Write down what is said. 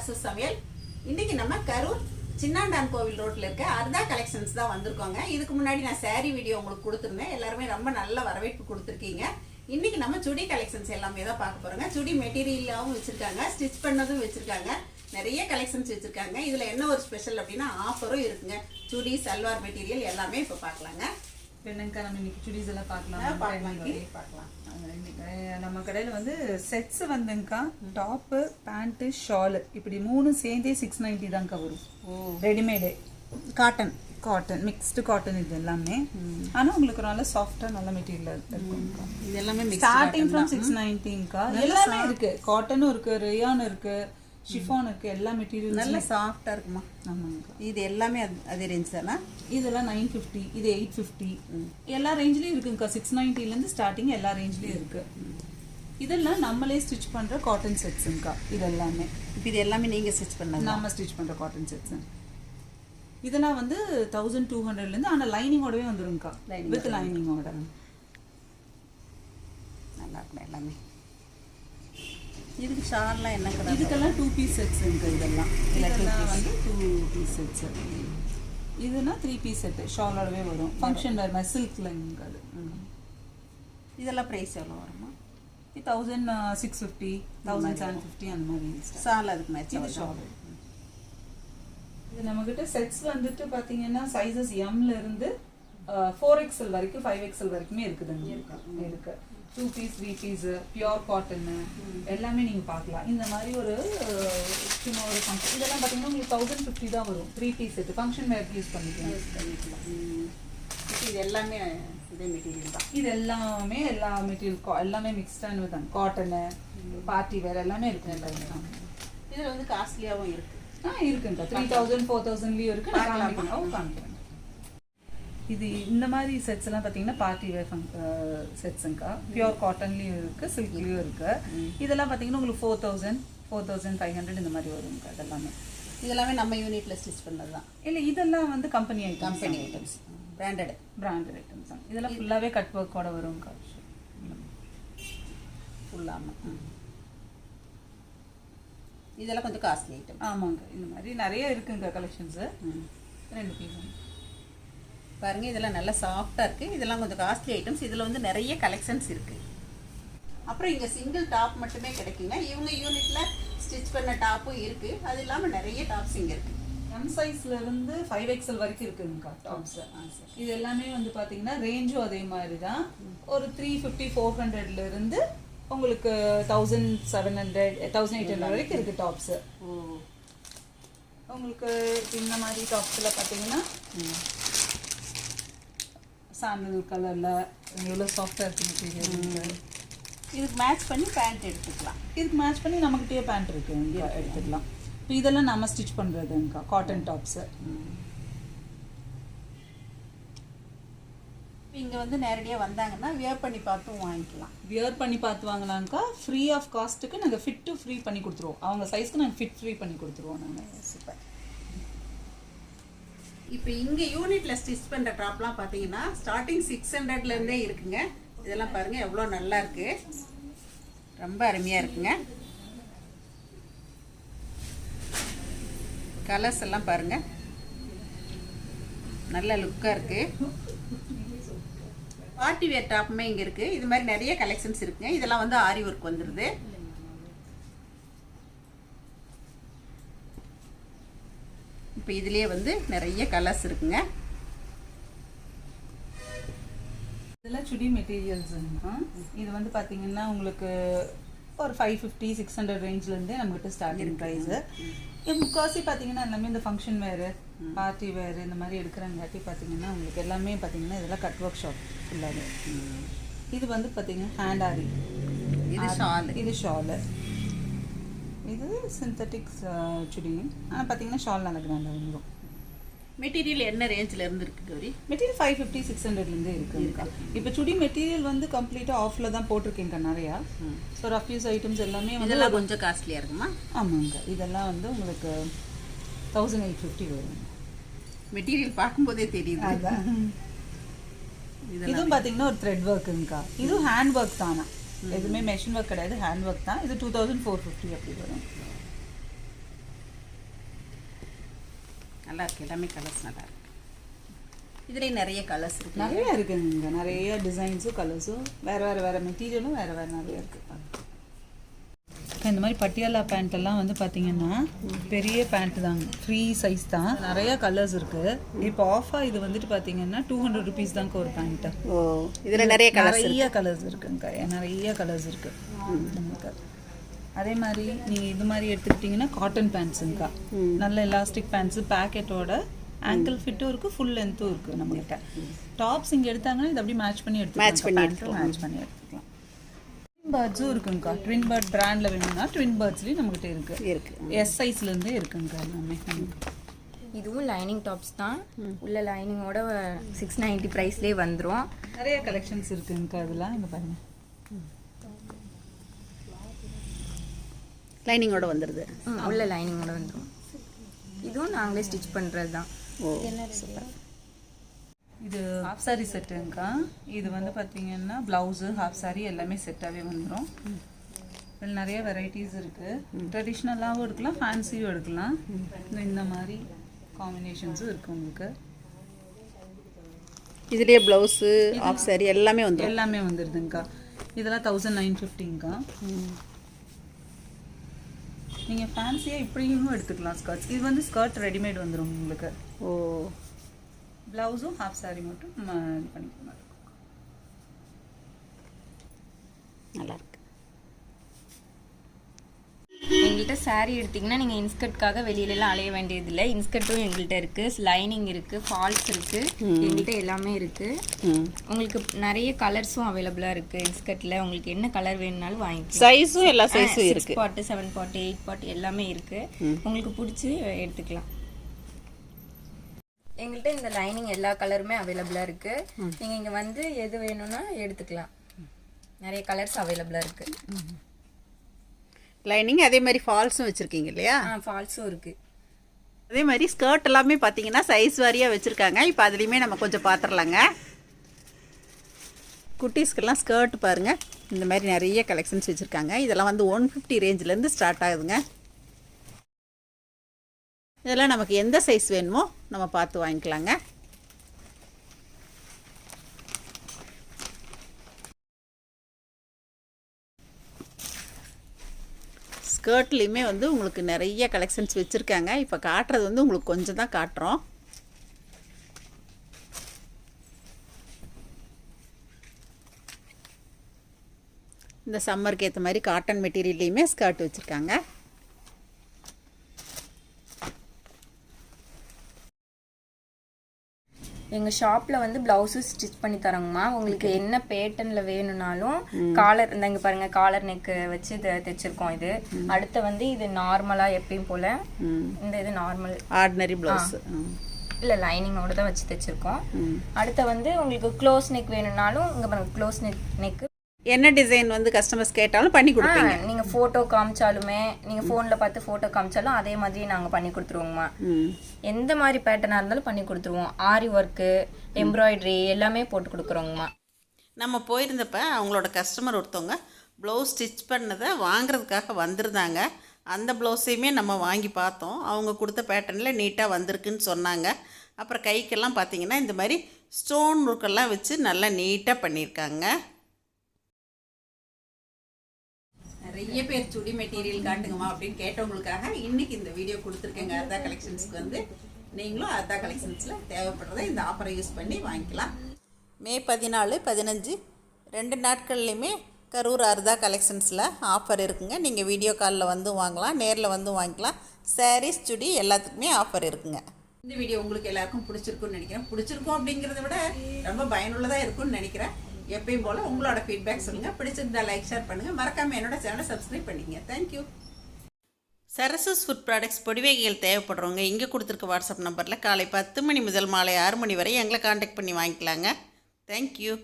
அசு சமையல். இன்னைக்கு நம்ம கரூர் சின்னாண்டான் கோவில் ரோட்ல இருக்க அர்தா கலெக்ஷன்ஸ் தான் வந்திருக்கோங்க. இதுக்கு முன்னாடி நான் சாரி வீடியோ உங்களுக்கு கொடுத்துருந்தேன். எல்லாருமே ரொம்ப நல்ல வரவேற்பு கொடுத்துருக்கீங்க. இன்னைக்கு நம்ம சுடி கலெக்ஷன்ஸ் எல்லாமே தான் பார்க்க போறோங்க. சுடி மெட்டீரியலாவும் வச்சிருக்காங்க, ஸ்டிச் பண்ணதும் வச்சிருக்காங்க, நிறைய கலெக்ஷன்ஸ் வச்சிருக்காங்க. இதுல என்ன ஒரு ஸ்பெஷல் அப்படின்னா ஆஃபரும் இருக்குங்க. சுடி சல்வார் மெட்டீரியல் எல்லாமே இப்போ பார்க்கலாங்க. என்னங்கக்கா நம்ம இன்னைக்கு சுடிஸ் எல்லாம் பார்க்கலாம். நம்ம கடையில் வந்து செட்ஸ் வந்துங்கக்கா, டாப்பு பேண்ட்டு ஷாலு இப்படி மூணு சேர்ந்தே 690 தான்க்கா வரும். ரெடிமேடு காட்டன் மிக்ஸ்டு காட்டன் இது எல்லாமே. ஆனால் உங்களுக்கு நல்ல சாஃப்டாக நல்ல மெட்டீரியல் இருக்கும்க்கா. இது எல்லாமே ஸ்டார்டிங் ஃப்ரம் 690க்கா. எல்லாமே இருக்கு, காட்டனும் இருக்கு, ரேயான் இருக்கு, ஷிஃபான் இருக்கு, எல்லா மெட்டீரியல் நல்ல சாஃப்டா இருக்குமா. ஆமாங்கக்கா. இது எல்லாமே அதே ரேஞ்ச் தானே? இதெல்லாம் 950, இது 850, எல்லா ரேஞ்ச்லயும் இருக்குங்கக்கா. 690லேருந்து ஸ்டார்டிங் எல்லா ரேஞ்ச்லயும் இருக்கு. இதெல்லாம் நம்மளே ஸ்டிச் பண்ற காட்டன் செட்ஸுங்கக்கா. இது எல்லாமே இப்போ இது எல்லாமே நீங்க ஸ்டிச் பண்ணது? நம்ம ஸ்டிச் பண்ற காட்டன் செட்ஸ். இதெல்லாம் வந்து 1200லேருந்து, ஆனால் லைனிங்கோடவே வந்துருங்கக்கா. வித் லைனிங்கோட நல்லா இருக்கும் எல்லாமே. இதுக்கு ஷால்லாம் என்ன கலர்? இதுக்கெல்லாம் 2 பீஸ் செட்ஸுங்க. இதெல்லாம் வந்து 2 பீஸ் செட்ஸ். இதுனா 3 பீஸ் செட் ஷாலோடவே வரும். ஃபங்க்ஷன் வேறு மாதிரி சில்க் லைனிங் அது. இதெல்லாம் ப்ரைஸ் எவ்வளோ வருமா? 1650, 1750 அந்த மாதிரி. ஷால் அதுக்கு மேட்ச் இது ஷால். இது நம்மக்கிட்ட செட்ஸ் வந்துட்டு பார்த்தீங்கன்னா சைஸஸ் எம்ல இருந்து 4XL வரைக்கும் 5XL வரைக்குமே இருக்குதுங்க. இருக்கு 2 பீஸ் 3 பீஸ் பியோர் காட்டன்னு எல்லாமே நீங்கள் பார்க்கலாம். இந்த மாதிரி ஒரு சும்மா ஒரு ஃபங்க்ஷன் இதெல்லாம் பார்த்தீங்கன்னா உங்களுக்கு 1050 தான் வரும். 3 பீஸ் செட்டு ஃபங்க்ஷன் வேறு யூஸ் பண்ணிக்கலாம். இது எல்லாமே இதே மெட்டீரியல் தான். இது எல்லாமே எல்லா மெட்டீரியல் எல்லாமே மிக்ஸ்டான தான். காட்டனு பார்ட்டி வேறு எல்லாமே இருக்கு. எல்லாமே இதில் வந்து காஸ்ட்லியாகவும் இருக்குது. இருக்குங்க. 3000 4000லேயும் இருக்குது. நான் காமிக்கிறேன். இது இந்த மாதிரி செட்ஸ் எல்லாம் பார்த்தீங்கன்னா பார்ட்டி வேர் செட்ஸுங்கக்கா. பியூர் காட்டன்லேயும் இருக்குது, சில்க்லேயும் இருக்குது. இதெல்லாம் பார்த்தீங்கன்னா உங்களுக்கு 4000 4500 இந்த மாதிரி வருங்க. இதெல்லாமே நம்ம யூனிட்டில் ஸ்டிச் பண்ணது தான் இல்லை, இதெல்லாம் வந்து கம்பெனி ஐட்டம்ஸ் பிராண்டட் ஐட்டம்ஸ் தான். இதெல்லாம் ஃபுல்லாகவே கட் ஒர்க்கோட வரும்க்கா. ஃபுல்லாமல் இதெல்லாம் கொஞ்சம் காஸ்ட்லி ஐட்டம். ஆமாங்க. இந்த மாதிரி நிறைய இருக்குங்க கலெக்ஷன்ஸு. 2 பீஸ் பாருங்க. இதெல்லாம் நல்லா சாஃப்டாக இருக்குது. இதெல்லாம் கொஞ்சம் காஸ்ட்லி ஐட்டம்ஸ். இதில் வந்து நிறைய கலெக்ஷன்ஸ் இருக்குது. அப்புறம் இங்கே சிங்கிள் டாப் மட்டுமே கிடைக்குங்க. இவங்க யூனிட்டில் ஸ்டிச் பண்ண டாப்பும் இருக்குது. அது இல்லாமல் நிறைய டாப்ஸ் இங்கே இருக்குது. எம் சைஸ்ல இருந்து 5XL வரைக்கும் இருக்குங்கக்கா டாப்ஸ். இது எல்லாமே வந்து பார்த்தீங்கன்னா ரேஞ்சும் அதே மாதிரி தான். ஒரு 350 400ல இருந்து உங்களுக்கு 1700 1800 வரைக்கும் இருக்குது டாப்ஸு. உங்களுக்கு இந்த மாதிரி டாப்ஸில் பார்த்தீங்கன்னா சாண்டல் கலரில் எவ்வளோ சாஃப்டாக இருக்குது மெட்டீரியல். இதுக்கு மேட்ச் பண்ணி பேண்ட் எடுத்துக்கலாம். இதுக்கு மேட்ச் பண்ணி நம்மக்கிட்டே பேண்ட் இருக்குது, எடுத்துக்கலாம். இப்போ இதெல்லாம் நம்ம ஸ்டிச் பண்ணுறதுங்கக்கா காட்டன் டாப்ஸு. இங்கே வந்து நேரடியாக வந்தாங்கன்னா வியர் பண்ணி பார்த்தும் வாங்கிக்கலாம். வியர் பண்ணி பார்த்து வாங்கினாங்கக்கா. ஃப்ரீ ஆஃப் காஸ்ட்டுக்கு நாங்கள் ஃபிட்டு ஃப்ரீ பண்ணி கொடுத்துருவோம். அவங்க சைஸ்க்கு நாங்கள் ஃபிட் ஃப்ரீ பண்ணி கொடுத்துருவோம் நாங்கள். சூப்பர். இப்போ இங்கே யூனிட்டில் ஸ்டிச் பண்ணுற டாப்லாம் பார்த்தீங்கன்னா ஸ்டார்டிங் 600லேருந்தே இருக்குங்க. இதெல்லாம் பாருங்கள் எவ்வளோ நல்லா இருக்குது, ரொம்ப அருமையாக இருக்குங்க. கலர்ஸ் எல்லாம் பாருங்கள் நல்ல லுக்காக இருக்குது. பார்ட்டி வேர் டாப்புமே இங்கே இருக்குது. இது மாதிரி நிறைய கலெக்ஷன்ஸ் இருக்குங்க. இதெல்லாம் வந்து ஆரி ஒர்க் வந்துடுது. இப்போ இதுலேயே வந்து நிறைய கலர்ஸ் இருக்குங்க. இதெல்லாம் சுடி மெட்டீரியல்ஸுங்க. இது வந்து பார்த்தீங்கன்னா உங்களுக்கு ஒரு 550 600 ரேஞ்ச்லேருந்தே நம்மகிட்ட ஸ்டார்டிங் ப்ரைஸு. முக்கால்வாசி பார்த்தீங்கன்னா எல்லாமே இந்த ஃபங்க்ஷன் வேறு பார்ட்டி வேறு இந்த மாதிரி எடுக்கிறங்காட்டி பார்த்தீங்கன்னா உங்களுக்கு எல்லாமே பார்த்தீங்கன்னா இதெல்லாம் கட் ஒர்க் ஷாப் ஃபுல்லாகவே. இது வந்து பார்த்தீங்கன்னா ஹேண்ட் ஆரி. இது ஷாலு. இது சிந்தட்டிக்ஸ் சுடி. ஆனால் பார்த்தீங்கன்னா ஷால் நல்லா கிராண்டாக வந்துடும். மெட்டீரியல் என்ன ரேஞ்சில் இருந்து இருக்குது கௌரி? மெட்டீரியல் 550 600லேருந்து இருக்குங்கக்கா. இப்போ சுடி மெட்டீரியல் வந்து கம்ப்ளீட்டாக ஆஃபில் தான் போட்டிருக்கேங்க நிறையா. ஸோ ரஃப் யூஸ் ஐட்டம்ஸ் எல்லாமே வந்து இதெல்லாம் கொஞ்சம் காஸ்ட்லியாக இருக்குமா? ஆமாங்க. இதெல்லாம் வந்து உங்களுக்கு 1850 வரும். மெட்டீரியல் பார்க்கும்போதே தெரியுது. அதுதான். இதுவும் பார்த்தீங்கன்னா ஒரு த்ரெட் ஒர்க்குங்கக்கா. இதுவும் ஹேண்ட் ஒர்க் தானா, எதுவுமே மெஷின் ஒர்க் கிடையாது, ஹேண்ட் ஒர்க் தான். இது 2450 அப்படி வரும். நல்லா இருக்கு, எல்லாமே கலர்ஸ் நல்லா இருக்கு. இதுலேயும் நிறைய கலர்ஸ் இருக்கு. நிறைய இருக்குங்க, நிறைய டிசைன்ஸும் கலர்ஸும் வேறு மெட்டீரியலும் வேறு நிறைய இருக்குது. இந்த மாதிரி பட்டியாலா பேண்ட் எல்லாம் வந்து பார்த்தீங்கன்னா பெரிய பேண்ட் தாங்க, ஃப்ரீ சைஸ் தான், நிறைய கலர்ஸ் இருக்குது. இப்போ ஆஃபாக இது வந்துட்டு பார்த்தீங்கன்னா 200 ருபீஸ் தாங்க ஒரு பேண்ட்டு. ஓ, இதில் நிறைய கலர்ஸ் இருக்குங்க, நிறைய கலர்ஸ் இருக்குது நமக்கு. அதே மாதிரி நீங்கள் இது மாதிரி எடுத்துக்கிட்டிங்கன்னா காட்டன் பேண்ட்ஸுங்கக்கா, நல்ல எலாஸ்டிக் பேண்ட்ஸு, பேக்கெட்டோட ஆங்கிள் ஃபிட்டும் இருக்குது, ஃபுல் லென்த்தும் இருக்குது நம்மகிட்ட. டாப்ஸ் இங்கே எடுத்தாங்கன்னா இது அப்படியே மேட்ச் பண்ணி எடுத்துக்கலாம். ட்வின் பேர்ட்ஸும் இருக்குங்கக்கா, ட்வின் பேர்ட் பிராண்டில் வேணும்னா ட்வின் பேர்ட்ஸ்லேயும் நம்மகிட்ட இருக்குது. எஸ் சைஸ்லேருந்தே இருக்குங்கக்கா எல்லாமே. இதுவும் லைனிங் டாப்ஸ் தான், உள்ள லைனிங்கோட 690 ப்ரைஸ்லேயே வந்துடும். நிறைய கலெக்ஷன்ஸ் இருக்குங்கக்கா அதெல்லாம். இங்கே பாருங்கள், லைனிங்கோட வந்துடுது. உள்ள லைனிங்கோட வந்துடும். இதுவும் நாங்களே ஸ்டிச் பண்ணுறது தான். ஓ, சூப்பர். இது ஹாஃப் சாரி செட்டுங்கக்கா. இது வந்து பார்த்தீங்கன்னா ப்ளவுஸு ஹாஃப் சாரி எல்லாமே செட்டாகவே வந்துடும். இதில் நிறைய வெரைட்டிஸ் இருக்குது, ட்ரெடிஷ்னலாகவும் எடுக்கலாம், ஃபேன்சியும் எடுக்கலாம். இந்த மாதிரி காம்பினேஷன்ஸும் இருக்குது உங்களுக்கு. இதுலேயே ப்ளவுஸு ஹாஃப் சாரி எல்லாமே வந்துடுதுங்கக்கா. இதெல்லாம் 1950ங்கக்கா. நீங்கள் ஃபேன்சியாக இப்படியும் எடுத்துக்கலாம் ஸ்கர்ட்ஸ். இது வந்து ஸ்கர்ட் ரெடிமேட் வந்துடும் உங்களுக்கு. ஓ, ப்ளவுஸும் ஹாஃப் சாரி மட்டும் இது பண்ணிக்கலாம். நல்லாயிருக்கு. எங்கள்கிட்ட saree எடுத்திங்கன்னா நீங்கள் இன்ஸ்கர்ட்காக வெளியிலலாம் அலைய வேண்டியதில்லை. இன்ஸ்கர்ட்டும் எங்கள்கிட்ட இருக்குது, லைனிங் இருக்குது, ஃபால்ஸ் இருக்குது, எங்கள்கிட்ட எல்லாமே இருக்குது. உங்களுக்கு நிறைய கலர்ஸும் அவைலபிளாக இருக்குது. இன்ஸ்கர்ட்டில் உங்களுக்கு என்ன கலர் வேணும்னாலும் வாங்கிக்கலாம். சைஸும் எல்லா சைஸும் இருக்குது. 6 பாட்டு 7 பாட்டு 8 பாட்டு எல்லாமே இருக்குது. உங்களுக்கு பிடிச்சி எடுத்துக்கலாம். எங்கள்கிட்ட இந்த லைனிங் எல்லா கலருமே அவைலபிளாக இருக்குது. நீங்கள் இங்கே வந்து எது வேணும்னா எடுத்துக்கலாம். நிறைய கலர்ஸ் அவைலபிளாக இருக்குது. லைனிங் அதே மாதிரி ஃபால்ஸும் வச்சுருக்கீங்க இல்லையா? ஃபால்ஸும் இருக்குது. அதே மாதிரி ஸ்கர்ட் எல்லாமே பார்த்தீங்கன்னா சைஸ் வாரியாக வச்சுருக்காங்க. இப்போ அதுலேயுமே நம்ம கொஞ்சம் பார்த்துடலாங்க. குட்டீஸ்க்கெல்லாம் ஸ்கர்ட் பாருங்கள், இந்த மாதிரி நிறைய கலெக்ஷன்ஸ் வச்சுருக்காங்க. இதெல்லாம் வந்து 150 ரேஞ்சிலேருந்து ஸ்டார்ட் ஆகுதுங்க. இதெல்லாம் நமக்கு எந்த சைஸ் வேணுமோ நம்ம பார்த்து வாங்கிக்கலாங்க. ஸ்கர்ட்லேயுமே வந்து உங்களுக்கு நிறைய கலெக்ஷன்ஸ் வச்சுருக்காங்க. இப்போ காட்டுறது வந்து உங்களுக்கு கொஞ்சம் தான் காட்டுறோம். இந்த சம்மருக்கு ஏற்ற மாதிரி காட்டன் மெட்டீரியல்லையுமே ஸ்கர்ட் வச்சுருக்காங்க. எங்கள் ஷாப்பில் வந்து ப்ளவுஸும் ஸ்டிச் பண்ணி தரோங்கம்மா. உங்களுக்கு என்ன பேட்டர்னில் வேணும்னாலும் காலர் இந்த இங்கே பாருங்கள், காலர் நெக்கு வச்சு இதை தைச்சிருக்கோம். இது அடுத்து வந்து இது நார்மலாக எப்பயும் போல் இந்த இது நார்மல் ஆர்டினரி ப்ளவுஸ் இல்லை லைனிங்கோட தான் வச்சு தைச்சிருக்கோம். அடுத்து வந்து உங்களுக்கு க்ளோஸ் நெக் வேணும்னாலும் இங்கே பாருங்கள், க்ளோஸ் நெக்கு என்ன டிசைன் வந்து கஸ்டமர்ஸ் கேட்டாலும் பண்ணி கொடுப்பீங்க. நீங்கள் ஃபோட்டோ காமிச்சாலுமே, நீங்கள் ஃபோனில் பார்த்து ஃபோட்டோ காமிச்சாலும் அதே மாதிரி நாங்கள் பண்ணி கொடுத்துருவோங்கம்மா. எந்த மாதிரி பேட்டர்னாக இருந்தாலும் பண்ணி கொடுத்துருவோம். ஆரி ஒர்க்கு, எம்ப்ராய்டரி எல்லாமே போட்டு கொடுக்குறோங்கம்மா. நம்ம போயிருந்தப்ப அவங்களோட கஸ்டமர் ஒருத்தவங்க ப்ளவுஸ் ஸ்டிச் பண்ணதை வாங்குறதுக்காக வந்திருந்தாங்க. அந்த ப்ளவுஸையுமே நம்ம வாங்கி பார்த்தோம். அவங்க கொடுத்த பேட்டர்னில் நீட்டாக வந்திருக்குன்னு சொன்னாங்க. அப்புறம் கைக்கெல்லாம் பார்த்தீங்கன்னா இந்த மாதிரி ஸ்டோன் ஒர்க்கெல்லாம் வச்சு நல்லா நீட்டாக பண்ணியிருக்காங்க. நிறைய பேர் சுடி மெட்டீரியல் காட்டுங்கம்மா அப்படின்னு கேட்டவங்களுக்காக இன்றைக்கி இந்த வீடியோ கொடுத்துருக்கேங்க. அர்த்தா கலெக்ஷன்ஸ்க்கு வந்து நீங்களும் அர்த்தா கலெக்ஷன்ஸில் தேவைப்படுறத இந்த ஆஃபரை யூஸ் பண்ணி வாங்கிக்கலாம். மே 14, 15 2 நாட்கள்லையுமே கரூர் அர்த்தா கலெக்ஷன்ஸில் ஆஃபர் இருக்குங்க. நீங்கள் வீடியோ காலில் வந்து வாங்கலாம், நேரில் வந்து வாங்கிக்கலாம். சாரீஸ், சுடி எல்லாத்துக்குமே ஆஃபர் இருக்குங்க. இந்த வீடியோ உங்களுக்கு எல்லாருக்கும் பிடிச்சிருக்குன்னு நினைக்கிறேன். பிடிச்சிருக்கும் அப்படிங்கிறத விட ரொம்ப பயனுள்ளதாக இருக்கும்னு நினைக்கிறேன். எப்பயும் போல் உங்களோட ஃபீட்பேக் சொல்லுங்கள். பிடிச்சிருந்தா லைக், ஷேர் பண்ணுங்கள். மறக்காமல் என்னோட சேனலை சப்ஸ்கிரைப் பண்ணிங்க. தேங்க்யூ. சரசஸ் ஃபுட் ப்ராடக்ட்ஸ் பொடிவகைகள் தேவைப்படுறவங்க இங்கே கொடுத்துருக்க வாட்ஸ்அப் நம்பரில் காலை 10 மணி முதல் மாலை 6 மணி வரை எங்களை காண்டாக்ட் பண்ணி வாங்கிக்கலாங்க. தேங்க்யூ.